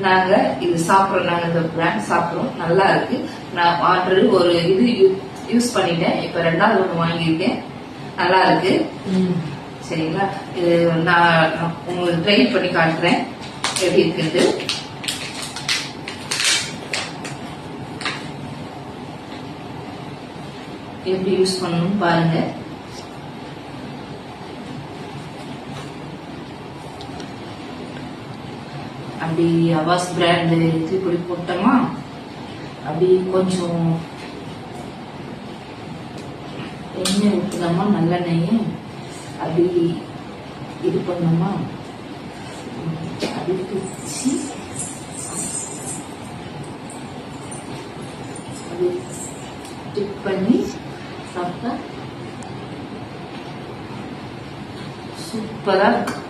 நாங்க இது சாப்பிட்றோம். நாங்க இந்த பிராண்ட் சாப்பிட்றோம், நல்லா இருக்கு. நான் ஆல்ரெடி ஒரு இது யூஸ் பண்ணிட்டேன், இப்ப 2வது ஒன்று வாங்கியிருக்கேன், நல்லா இருக்கு. சரிங்களா? இது நான் உங்களுக்கு ட்ரை பண்ணி காட்டுறேன் எப்படி இருக்குது. எப்படி யூஸ் பண்ணணும் பாருங்க. அப்படி அவாஸ் பிராண்ட் இப்படி போட்டோமா, அப்படி கொஞ்சம் எண்ணெய் ஊற்றுதாமா, நல்லெண்ணெய் அப்படி இது பண்ணோமா, அப்படி பிடிச்சி அப்படி டிப் பண்ணி சாப்பிட்டா சூப்பரா இருக்கு.